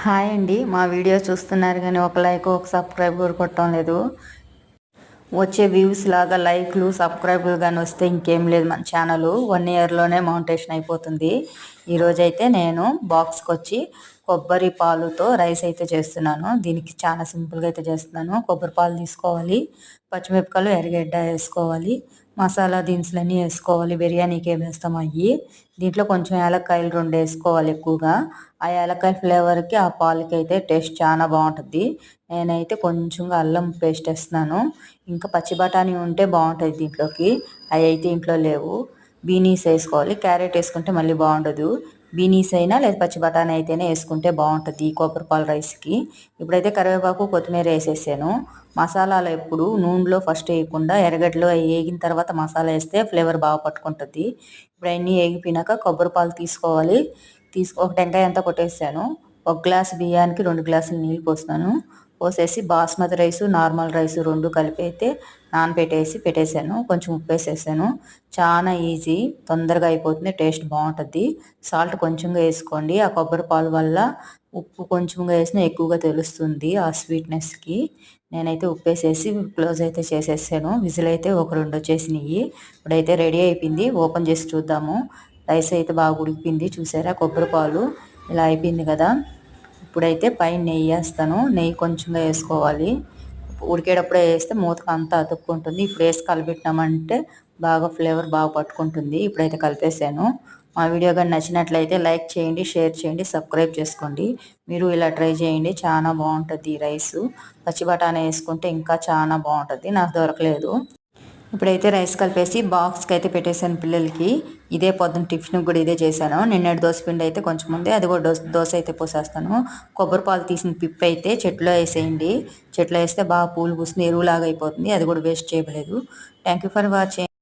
Hi అండి. మా video చూస్తున్నారు కానీ ఒక లైక్ ఒక సబ్స్క్రైబ్ కూడా కొట్టడం లేదు. వచ్చే వ్యూస్ లాగా లైక్లు సబ్స్క్రైబ్లు కానీ వస్తే ఇంకేం లేదు, మన ఛానల్ 1 ఇయర్లోనే మౌంటేషన్ అయిపోతుంది. ఈరోజైతే నేను బాక్స్కి వచ్చి కొబ్బరి పాలుతో రైస్ అయితే చేస్తున్నాను. దీనికి చాలా సింపుల్గా అయితే చేస్తున్నాను. కొబ్బరి పాలు తీసుకోవాలి, పచ్చిమిరపకాయలు ఎర్రగడ్డ వేసుకోవాలి, మసాలా దినుసులన్నీ వేసుకోవాలి. బిర్యానీకి ఏం వేస్తాం అవి. దీంట్లో కొంచెం యాలక్కాయలు 2 వేసుకోవాలి ఎక్కువగా. ఆ యాలక్కాయ ఫ్లేవర్కి ఆ పాలకి అయితే టేస్ట్ చాలా బాగుంటుంది. నేనైతే కొంచెంగా అల్లం పేస్ట్ వేస్తున్నాను. ఇంకా పచ్చి బఠానీ ఉంటే బాగుంటుంది దీంట్లోకి, అవి అయితే ఇంట్లో లేవు. బీనీస్ వేసుకోవాలి, క్యారెట్ వేసుకుంటే మళ్ళీ బాగుండదు. బీనీస్ అయినా లేదా పచ్చి బఠానీ అయితేనే వేసుకుంటే బాగుంటుంది కొబ్బరి పాల రైస్కి. ఇప్పుడైతే కరివేపాకు కొత్తిమీర వేసేసాను. మసాలాలు ఎప్పుడు నూనెలో ఫస్ట్ వేయకుండా ఎర్రగడ్డలో వేగిన తర్వాత మసాలా వేస్తే ఫ్లేవర్ బాగా పట్టుకుంటుంది. ఇప్పుడు అన్నీ వేగిపోయినాక కొబ్బరి పాలు తీసుకోవాలి. ఒక టెంకాయ అంతా కొట్టేసాను. 1 గ్లాసు బియ్యానికి 2 గ్లాసులు నీళ్ళు పోస్తున్నాను. పోసేసి బాస్మతి రైసు నార్మల్ రైసు 2 కలిపి అయితే పెట్టేశాను. కొంచెం ఉప్పు వేసేసాను. చాలా ఈజీ, తొందరగా అయిపోతుంది, టేస్ట్ బాగుంటుంది. సాల్ట్ కొంచెంగా వేసుకోండి. ఆ కొబ్బరి పాలు వల్ల ఉప్పు కొంచెంగా వేసినా ఎక్కువగా తెలుస్తుంది ఆ స్వీట్నెస్కి. నేనైతే ఉప్పు వేసేసి క్లోజ్ అయితే చేసేసాను. విజిల్ అయితే ఒక 2 వచ్చేసినాయి. ఇప్పుడైతే రెడీ అయిపోయింది. ఓపెన్ చేసి చూద్దాము. రైస్ అయితే బాగా ఉడికిపోయింది. చూసారా, కొబ్బరి పాలు ఇలా అయిపోయింది కదా. ఇప్పుడైతే పైన నెయ్యి వేస్తాను. నెయ్యి కొంచెంగా వేసుకోవాలి. ఉడికేటప్పుడే వేస్తే మూతకు అంతా అతుక్కుంటుంది. ఇప్పుడు వేసి కలిపెట్టినామంటే బాగా ఫ్లేవర్ బాగా పట్టుకుంటుంది. ఇప్పుడైతే కలిపేసాను. మా వీడియో కానీ నచ్చినట్లయితే లైక్ చేయండి, షేర్ చేయండి, సబ్స్క్రైబ్ చేసుకోండి. మీరు ఇలా ట్రై చేయండి, చాలా బాగుంటుంది ఈ రైసు. పచ్చి బఠానీ వేసుకుంటే ఇంకా చాలా బాగుంటుంది. నాకు దొరకలేదు. ఇప్పుడైతే రైస్ కలిపేసి బాక్స్కి అయితే పెట్టేశాను పిల్లలకి. ఇదే పొద్దున్న టిఫిన్ కూడా ఇదే చేశాను. నిన్నటి దోశ పిండి అయితే కొంచెం ఉంది, అది కూడా దోశ అయితే పోసేస్తాను. కొబ్బరి పాలు తీసిన పిప్పి అయితే చెట్లో వేసేయండి. చెట్లో వేస్తే బాగా పూలు పూస్తుంది, ఎరువులాగా అయిపోతుంది. అది కూడా వేస్ట్ చేయలేదు. Thank you for watching.